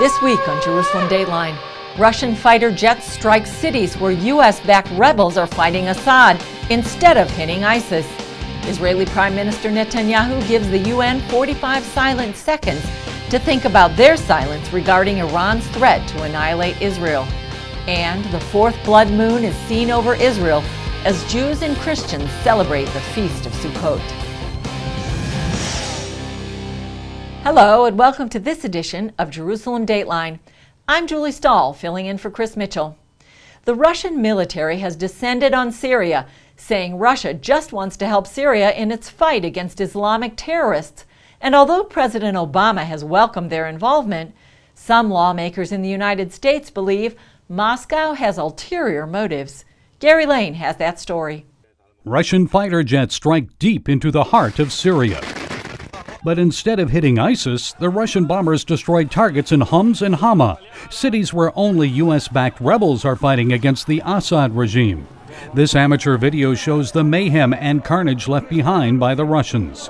This week on Jerusalem Dateline, Russian fighter jets strike cities where U.S.-backed rebels are fighting Assad instead of hitting ISIS. Israeli Prime Minister Netanyahu gives the UN 45 silent seconds to think about their silence regarding Iran's threat to annihilate Israel. And the fourth blood moon is seen over Israel as Jews and Christians celebrate the Feast of Sukkot. Hello and welcome to this edition of Jerusalem Dateline. I'm Julie Stahl, filling in for Chris Mitchell. The Russian military has descended on Syria, saying Russia just wants to help Syria in its fight against Islamic terrorists. And although President Obama has welcomed their involvement, some lawmakers in the United States believe Moscow has ulterior motives. Gary Lane has that story. Russian fighter jets strike deep into the heart of Syria. But instead of hitting ISIS, the Russian bombers destroyed targets in Homs and Hama, cities where only U.S.-backed rebels are fighting against the Assad regime. This amateur video shows the mayhem and carnage left behind by the Russians.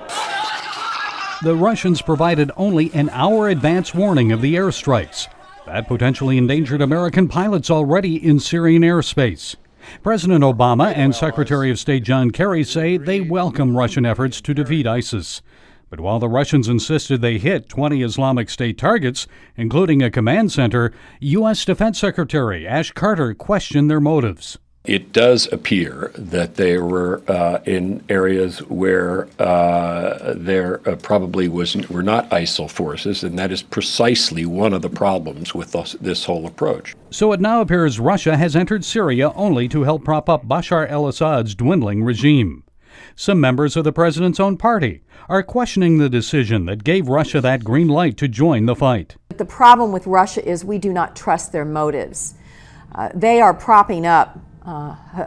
The Russians provided only an hour advance warning of the airstrikes. That potentially endangered American pilots already in Syrian airspace. President Obama and Secretary of State John Kerry say they welcome Russian efforts to defeat ISIS. But while the Russians insisted they hit 20 Islamic State targets, including a command center, U.S. Defense Secretary Ash Carter questioned their motives. It does appear that they were in areas where there probably were not ISIL forces, and that is precisely one of the problems with this whole approach. So it now appears Russia has entered Syria only to help prop up Bashar al-Assad's dwindling regime. Some members of the president's own party are questioning the decision that gave Russia that green light to join the fight. The problem with Russia is we do not trust their motives. They are propping up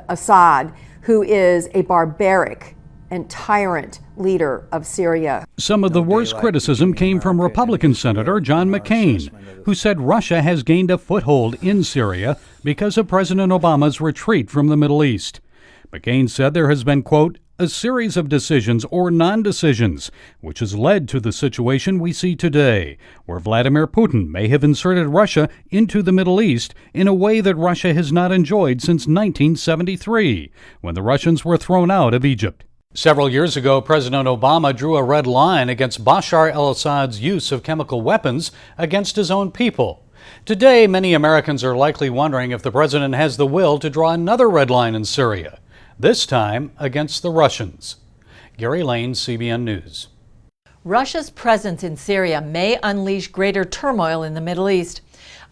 Assad, who is a barbaric and tyrant leader of Syria. Some of the worst criticism came from Republican Senator John McCain, who said Russia has gained a foothold in Syria because of President Obama's retreat from the Middle East. McCain said there has been, quote, a series of decisions or non-decisions, which has led to the situation we see today, where Vladimir Putin may have inserted Russia into the Middle East in a way that Russia has not enjoyed since 1973, when the Russians were thrown out of Egypt. Several years ago, President Obama drew a red line against Bashar al-Assad's use of chemical weapons against his own people. Today, many Americans are likely wondering if the president has the will to draw another red line in Syria, this time against the Russians. Gary Lane, CBN News. Russia's presence in Syria may unleash greater turmoil in the Middle East.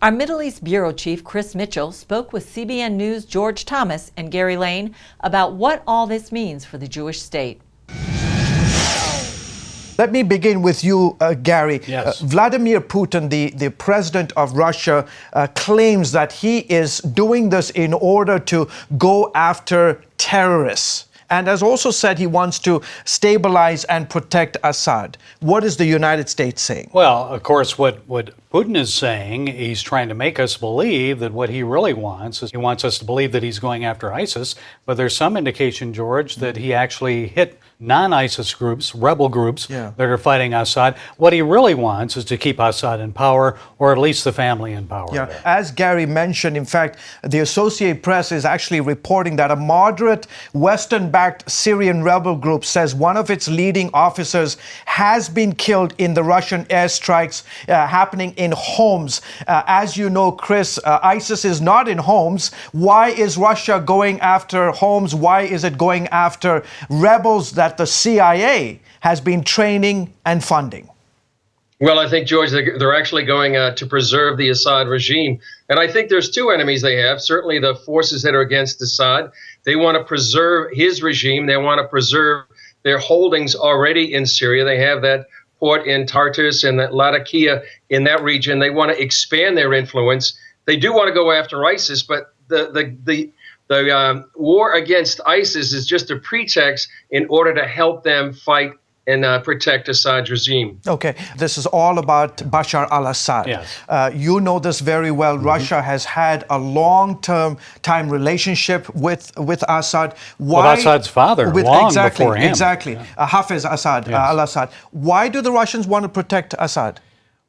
Our Middle East Bureau Chief Chris Mitchell spoke with CBN News' George Thomas and Gary Lane about what all this means for the Jewish state. Let me begin with you, Gary. Yes. Vladimir Putin, the president of Russia, claims that he is doing this in order to go after terrorists, and has also said he wants to stabilize and protect Assad. What is the United States saying? Well, of course, what Putin is saying, he's trying to make us believe that what he really wants is he wants us to believe that he's going after ISIS. But there's some indication, George, that he actually hit non-ISIS groups, rebel groups that are fighting Assad. What he really wants is to keep Assad in power, or at least the family in power. Yeah, as Gary mentioned, in fact, the Associated Press is actually reporting that a moderate Western-backed Syrian rebel group says one of its leading officers has been killed in the Russian airstrikes happening in Homs. As you know, Chris, ISIS is not in Homs. Why is Russia going after Homs? Why is it going after rebels that the CIA has been training and funding? Well, I think, George, they're actually going to preserve the Assad regime. And I think there's two enemies they have. Certainly the forces that are against Assad. They want to preserve his regime. They want to preserve their holdings already in Syria. They have that port in Tartus and that Latakia in that region. They want to expand their influence. They do want to go after ISIS, but the war against ISIS is just a pretext in order to help them fight and protect Assad's regime. Okay, this is all about Bashar al-Assad. Yes. You know this very well. Russia has had a long-term relationship with Assad. Why, with Assad's father, long before him. Exactly. Hafez Assad, al-Assad. Why do the Russians want to protect Assad?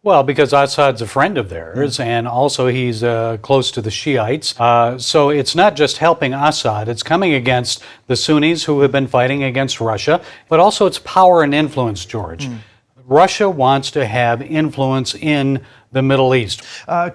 Well, because Assad's a friend of theirs, and also he's close to the Shiites. So it's not just helping Assad, it's coming against the Sunnis who have been fighting against Russia, but also it's power and influence, George. Russia wants to have influence in the Middle East.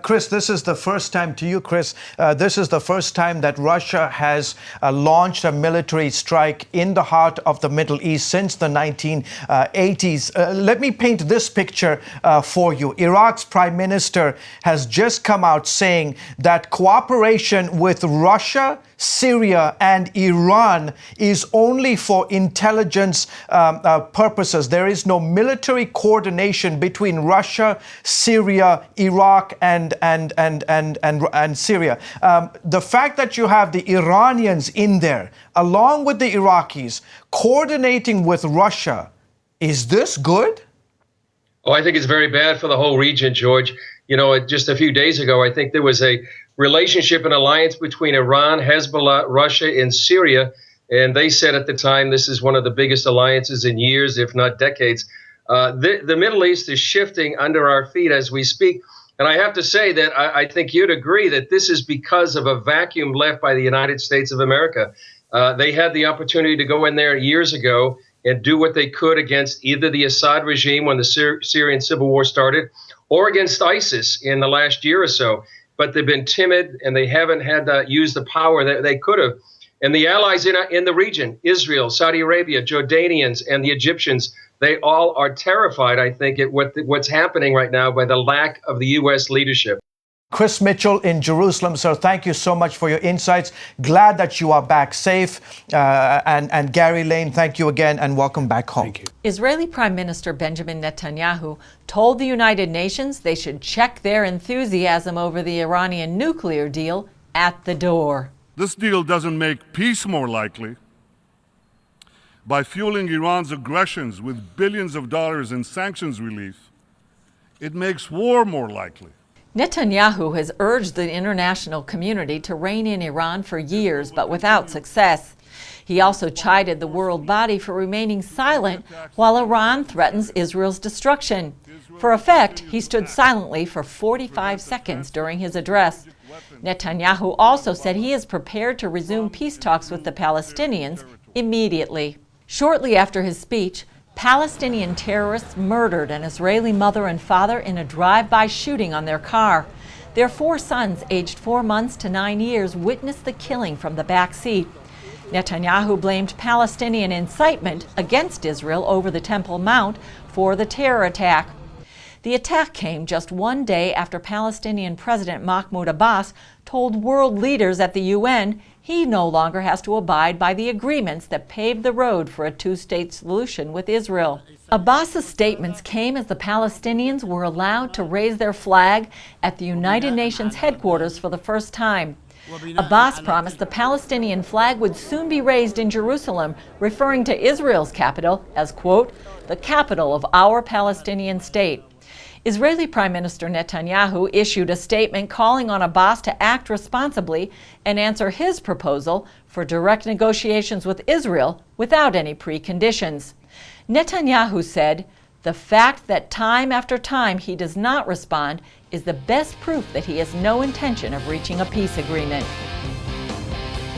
Chris, this is the first time, to you, Chris, this is the first time that Russia has launched a military strike in the heart of the Middle East since the 1980s. Let me paint this picture for you. Iraq's prime minister has just come out saying that cooperation with Russia, Syria, and Iran is only for intelligence purposes. There is no military coordination between Russia, Syria, Iraq, and Syria. The fact that you have the Iranians in there, along with the Iraqis, coordinating with Russia, is this good? Oh, I think it's very bad for the whole region, George. You know, just a few days ago, I think there was a relationship and alliance between Iran, Hezbollah, Russia, and Syria. And they said at the time, this is one of the biggest alliances in years, if not decades. The Middle East is shifting under our feet as we speak. And I have to say that I think you'd agree that this is because of a vacuum left by the United States of America. They had the opportunity to go in there years ago and do what they could against either the Assad regime when the Syrian civil war started, or against ISIS in the last year or so. But they've been timid and they haven't had to use the power that they could have. And the allies in the region, Israel, Saudi Arabia, Jordanians, and the Egyptians, they all are terrified, I think, at what's happening right now by the lack of the U.S. leadership. Chris Mitchell in Jerusalem, sir, thank you so much for your insights. Glad that you are back safe. And Gary Lane, thank you again and welcome back home. Thank you. Israeli Prime Minister Benjamin Netanyahu told the United Nations they should check their enthusiasm over the Iranian nuclear deal at the door. This deal doesn't make peace more likely. By fueling Iran's aggressions with billions of dollars in sanctions relief, it makes war more likely. Netanyahu has urged the international community to rein in Iran for years, but without success. He also chided the world body for remaining silent while Iran threatens Israel's destruction. For effect, he stood silently for 45 seconds during his address. Netanyahu also said he is prepared to resume peace talks with the Palestinians immediately. Shortly after his speech, Palestinian terrorists murdered an Israeli mother and father in a drive-by shooting on their car. Their 4 sons, aged 4 months to 9 years, witnessed the killing from the back seat. Netanyahu blamed Palestinian incitement against Israel over the Temple Mount for the terror attack. The attack came just 1 day after Palestinian President Mahmoud Abbas told world leaders at the UN he no longer has to abide by the agreements that paved the road for a 2-state solution with Israel. Abbas's statements came as the Palestinians were allowed to raise their flag at the United Nations headquarters for the first time. Abbas promised the Palestinian flag would soon be raised in Jerusalem, referring to Israel's capital as, quote, the capital of our Palestinian state. Israeli Prime Minister Netanyahu issued a statement calling on Abbas to act responsibly and answer his proposal for direct negotiations with Israel without any preconditions. Netanyahu said, "The fact that time after time he does not respond is the best proof that he has no intention of reaching a peace agreement."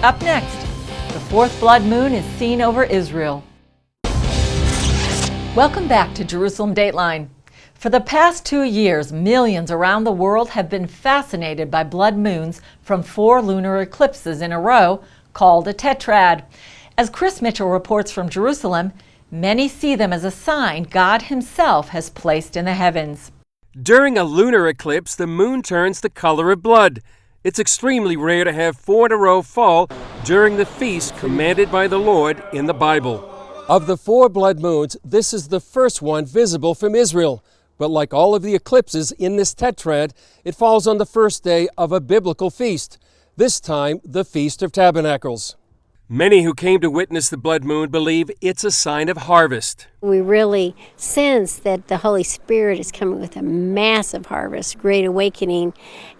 Up next, the 4th blood moon is seen over Israel. Welcome back to Jerusalem Dateline. For the past 2 years, millions around the world have been fascinated by blood moons from 4 lunar eclipses in a row, called a tetrad. As Chris Mitchell reports from Jerusalem, many see them as a sign God himself has placed in the heavens. During a lunar eclipse, the moon turns the color of blood. It's extremely rare to have 4 in a row fall during the feast commanded by the Lord in the Bible. Of the 4 blood moons, this is the first one visible from Israel. But like all of the eclipses in this tetrad, it falls on the first day of a biblical feast, this time the Feast of Tabernacles. Many who came to witness the blood moon believe it's a sign of harvest. We really sense that the Holy Spirit is coming with a massive harvest, great awakening,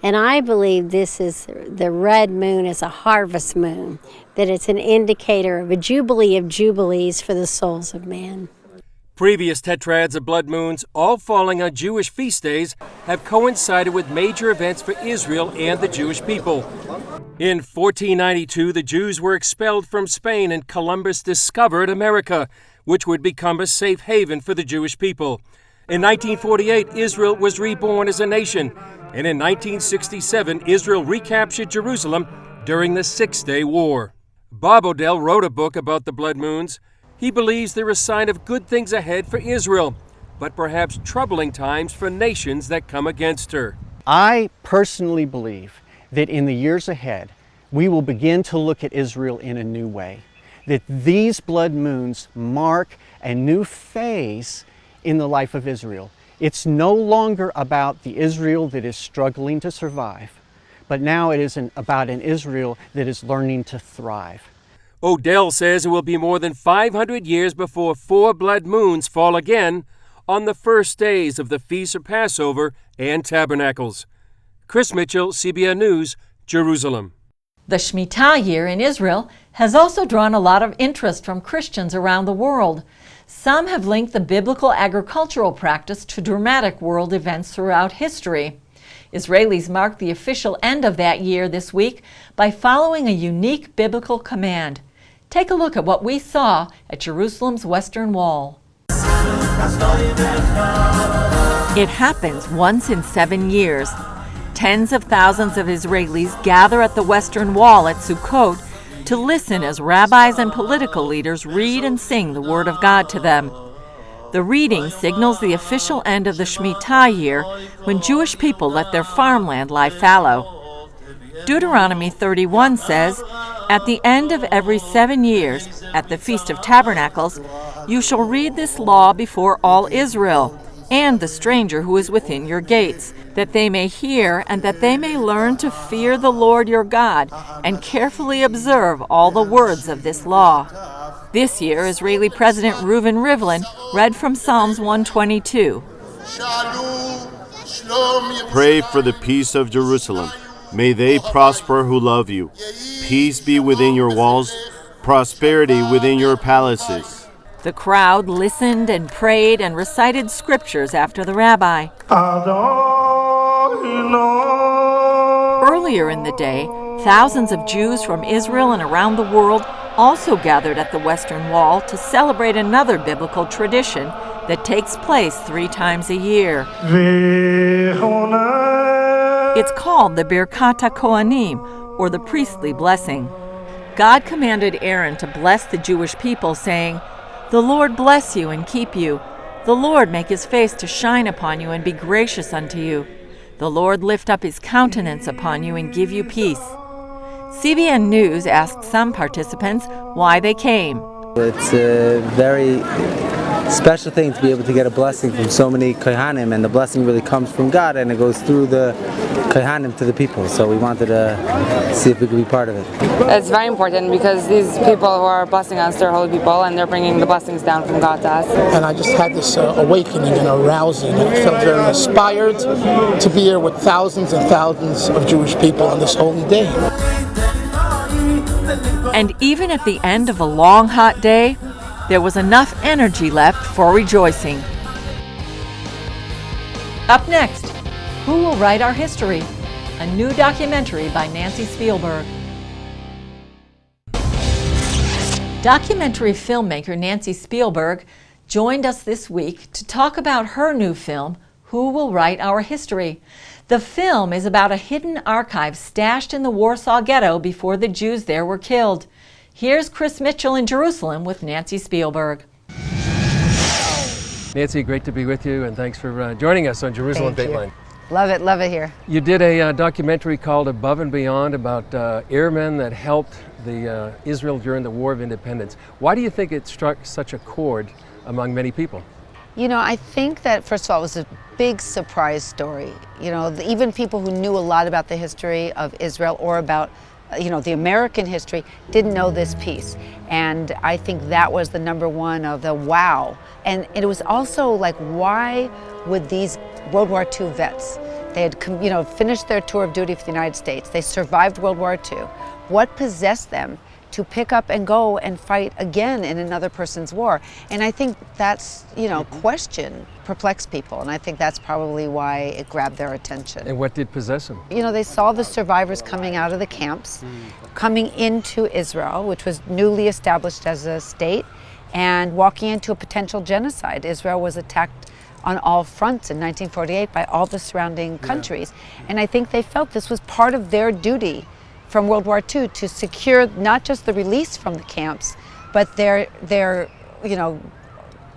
and I believe this is the red moon is a harvest moon, that it's an indicator of a jubilee of jubilees for the souls of man. Previous tetrads of blood moons, all falling on Jewish feast days, have coincided with major events for Israel and the Jewish people. In 1492, the Jews were expelled from Spain and Columbus discovered America, which would become a safe haven for the Jewish people. In 1948, Israel was reborn as a nation, and in 1967, Israel recaptured Jerusalem during the Six-Day War. Bob Odell wrote a book about the blood moons. He believes they're a sign of good things ahead for Israel, but perhaps troubling times for nations that come against her. I personally believe that in the years ahead, we will begin to look at Israel in a new way. That these blood moons mark a new phase in the life of Israel. It's no longer about the Israel that is struggling to survive, but now it is about an Israel that is learning to thrive. Odell says it will be more than 500 years before 4 blood moons fall again on the first days of the Feast of Passover and Tabernacles. Chris Mitchell, CBN News, Jerusalem. The Shemitah year in Israel has also drawn a lot of interest from Christians around the world. Some have linked the biblical agricultural practice to dramatic world events throughout history. Israelis marked the official end of that year this week by following a unique biblical command. Take a look at what we saw at Jerusalem's Western Wall. It happens once in 7 years. Tens of thousands of Israelis gather at the Western Wall at Sukkot to listen as rabbis and political leaders read and sing the Word of God to them. The reading signals the official end of the Shemitah year, when Jewish people let their farmland lie fallow. Deuteronomy 31 says, "At the end of every 7 years, at the Feast of Tabernacles, you shall read this law before all Israel, and the stranger who is within your gates, that they may hear and that they may learn to fear the Lord your God, and carefully observe all the words of this law." This year, Israeli President Reuven Rivlin read from Psalms 122. Pray for the peace of Jerusalem. May they prosper who love you. Peace be within your walls, prosperity within your palaces. The crowd listened and prayed and recited scriptures after the rabbi. Earlier in the day, thousands of Jews from Israel and around the world also gathered at the Western Wall to celebrate another biblical tradition that takes place 3 times a year. It's called the Birkat HaKohanim, or the priestly blessing. God commanded Aaron to bless the Jewish people, saying, "The Lord bless you and keep you. The Lord make his face to shine upon you and be gracious unto you. The Lord lift up his countenance upon you and give you peace." CBN News asked some participants why they came. It's a very special thing to be able to get a blessing from so many Kohanim, and the blessing really comes from God and it goes through the Kohanim to the people. So we wanted to see if we could be part of it. It's very important because these people who are blessing us, they're holy people, and they're bringing the blessings down from God to us. And I just had this awakening and arousing, and I felt very inspired to be here with thousands and thousands of Jewish people on this holy day. And even at the end of a long, hot day, there was enough energy left for rejoicing. Up next, who will write our history? A new documentary by Nancy Spielberg. Documentary filmmaker Nancy Spielberg joined us this week to talk about her new film, Who Will Write Our History? The film is about a hidden archive stashed in the Warsaw Ghetto before the Jews there were killed. Here's Chris Mitchell in Jerusalem with Nancy Spielberg. Nancy, great to be with you, and thanks for joining us on Jerusalem Dateline. Love it here. You did a documentary called Above and Beyond about airmen that helped the Israel during the War of Independence. Why do you think it struck such a chord among many people? You know, I think that, first of all, it was a big surprise story. You know, even people who knew a lot about the history of Israel or about, the American history didn't know this piece. And I think that was the number one of the wow. And it was also like, why would these World War II vets, they had, finished their tour of duty for the United States, they survived World War II. What possessed them to pick up and go and fight again in another person's war. And I think that's, question perplexed people. And I think that's probably why it grabbed their attention. And what did possess them? They saw the survivors coming out of the camps, coming into Israel, which was newly established as a state, and walking into a potential genocide. Israel was attacked on all fronts in 1948 by all the surrounding countries. And I think they felt this was part of their duty from World War II to secure not just the release from the camps, but their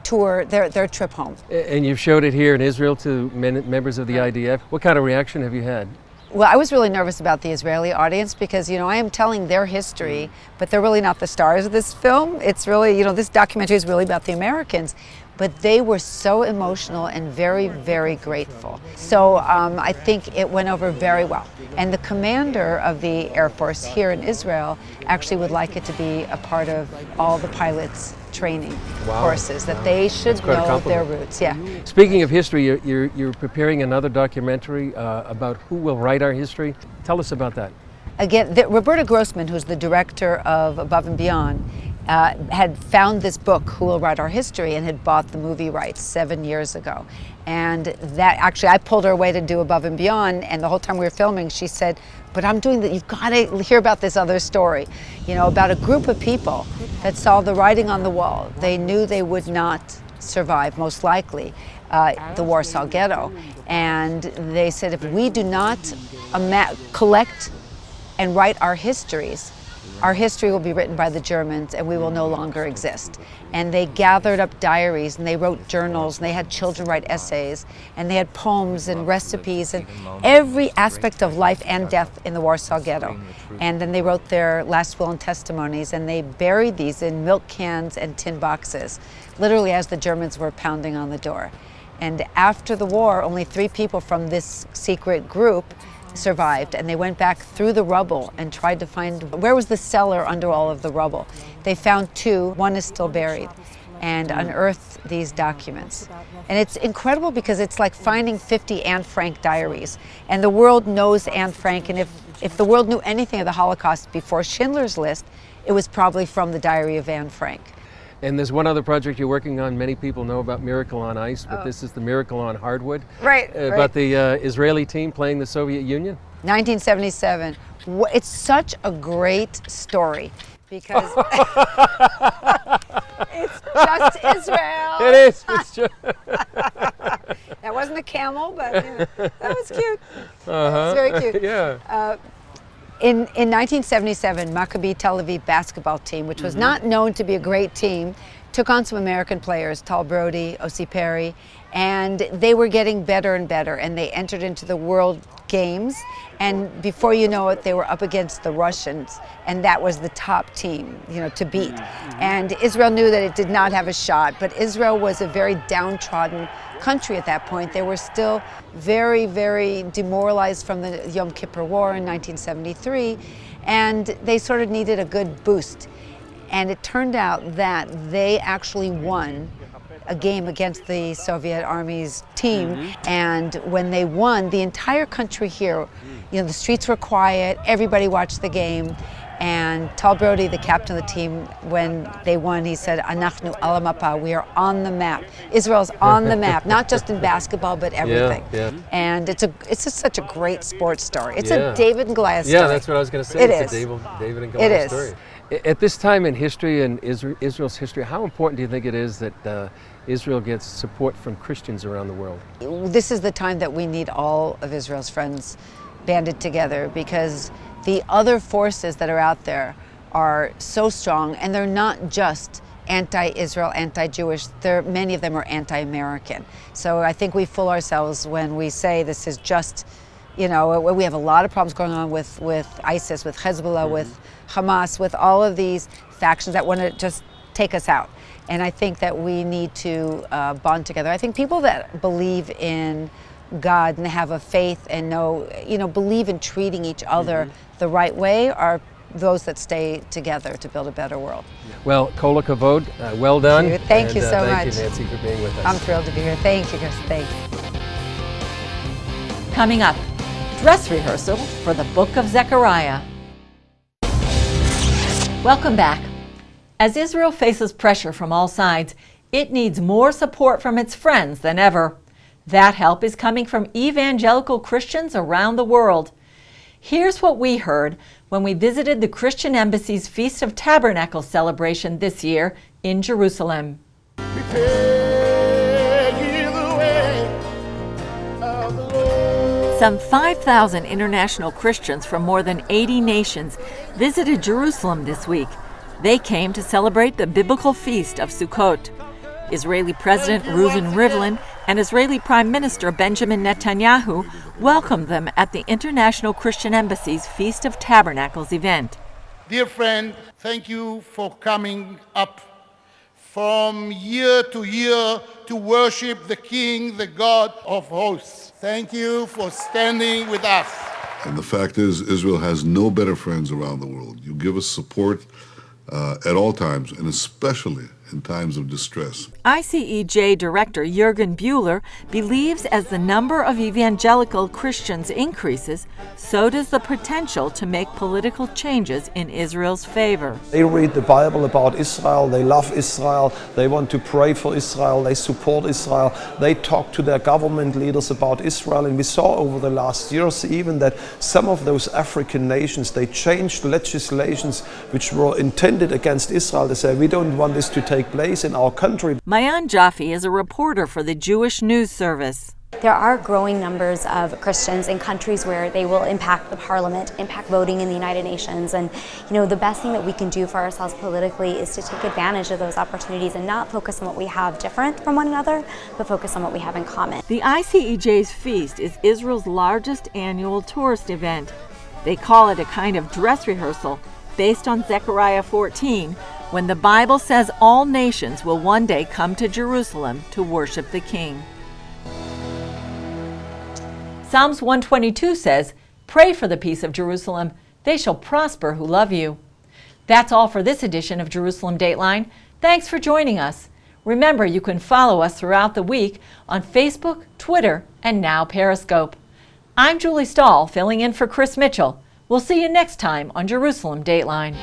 tour, their trip home. And you've showed it here in Israel to members of the IDF. What kind of reaction have you had? Well, I was really nervous about the Israeli audience because, I am telling their history, but they're really not the stars of this film. It's really, this documentary is really about the Americans. But they were so emotional and very, very grateful. So I think it went over very well. And the commander of the Air Force here in Israel actually would like it to be a part of all the pilots' training courses, that they should know their roots. Yeah. Speaking of history, you're preparing another documentary about who will write our history. Tell us about that. Again, Roberta Grossman, who's the director of Above and Beyond, had found this book, Who Will Write Our History, and had bought the movie rights 7 years ago. And that actually, I pulled her away to do Above and Beyond, and the whole time we were filming, she said, but I'm doing that, you've got to hear about this other story, about a group of people that saw the writing on the wall. They knew they would not survive, most likely, the Warsaw Ghetto. And they said, if we do not collect and write our histories, our history will be written by the Germans and we will no longer exist. And they gathered up diaries and they wrote journals and they had children write essays and they had poems and recipes and every aspect of life and death in the Warsaw Ghetto. And then they wrote their last will and testimonies and they buried these in milk cans and tin boxes, literally as the Germans were pounding on the door. And after the war, only 3 people from this secret group survived, and they went back through the rubble and tried to find where was the cellar under all of the rubble. They found 2, one is still buried, and unearthed these documents. And it's incredible because it's like finding 50 Anne Frank diaries, and the world knows Anne Frank, and if the world knew anything of the Holocaust before Schindler's List, it was probably from the diary of Anne Frank. And there's one other project you're working on. Many people know about Miracle on Ice, but this is the Miracle on Hardwood. Right. About the Israeli team playing the Soviet Union. 1977. It's such a great story because it's just Israel. It is. It's just That wasn't a camel, but that was cute. It's very cute. Yeah. In 1977, Maccabi Tel Aviv basketball team, which was not known to be a great team, took on some American players, Tal Brody, Ossie Perry, and they were getting better and better, and they entered into the World Games, and before you know it, they were up against the Russians, and that was the top team, to beat. And Israel knew that it did not have a shot, but Israel was a very downtrodden country at that point. They were still very, very demoralized from the Yom Kippur War in 1973, and they sort of needed a good boost. And it turned out that they actually won a game against the Soviet Army's team, and when they won, the entire country here, the streets were quiet, everybody watched the game, and Tal Brody, the captain of the team, when they won, he said, "Anachnu ala mapa," we are on the map. Israel's on the map, not just in basketball, but everything. Yeah. And it's just such a great sports story. It's a David and Goliath story. Yeah, that's what I was going to say. It's a David and Goliath story. At this time in history and Israel's history, how important do you think it is that Israel gets support from Christians around the world? This is the time that we need all of Israel's friends banded together, because the other forces that are out there are so strong, and they're not just anti-Israel, anti-Jewish, many of them are anti-American. So I think we fool ourselves when we say this is just, we have a lot of problems going on with ISIS, with Hezbollah, with Hamas, with all of these factions that want to just take us out. And I think that we need to bond together. I think people that believe in God and have a faith and believe in treating each other the right way are those that stay together to build a better world. Well, Kol HaKavod, well done. Thank you so much. Thank you, Nancy, for being with us. I'm thrilled to be here. Thank you, Chris. Thanks. Coming up, dress rehearsal for the Book of Zechariah. Welcome back. As Israel faces pressure from all sides, it needs more support from its friends than ever. That help is coming from evangelical Christians around the world. Here's what we heard when we visited the Christian Embassy's Feast of Tabernacles celebration this year in Jerusalem. Some 5,000 international Christians from more than 80 nations visited Jerusalem this week. They came to celebrate the biblical feast of Sukkot. Israeli President Reuven Rivlin and Israeli Prime Minister Benjamin Netanyahu welcomed them at the International Christian Embassy's Feast of Tabernacles event. Dear friend, thank you for coming up from year to year to worship the King, the God of hosts. Thank you for standing with us. And the fact is, Israel has no better friends around the world. You give us support at all times, and especially in times of distress. ICEJ Director Jürgen Buehler believes as the number of evangelical Christians increases, so does the potential to make political changes in Israel's favor. They read the Bible about Israel, they love Israel, they want to pray for Israel, they support Israel, they talk to their government leaders about Israel, and we saw over the last years even that some of those African nations, they changed legislations which were intended against Israel. They say, we don't want this to take place in our country. Mayan Jaffe is a reporter for the Jewish News Service. There are growing numbers of Christians in countries where they will impact the parliament, impact voting in the United Nations. And, the best thing that we can do for ourselves politically is to take advantage of those opportunities and not focus on what we have different from one another, but focus on what we have in common. The ICEJ's feast is Israel's largest annual tourist event. They call it a kind of dress rehearsal based on Zechariah 14, when the Bible says all nations will one day come to Jerusalem to worship the King. Psalms 122 says, "Pray for the peace of Jerusalem. They shall prosper who love you." That's all for this edition of Jerusalem Dateline. Thanks for joining us. Remember, you can follow us throughout the week on Facebook, Twitter, and now Periscope. I'm Julie Stahl, filling in for Chris Mitchell. We'll see you next time on Jerusalem Dateline.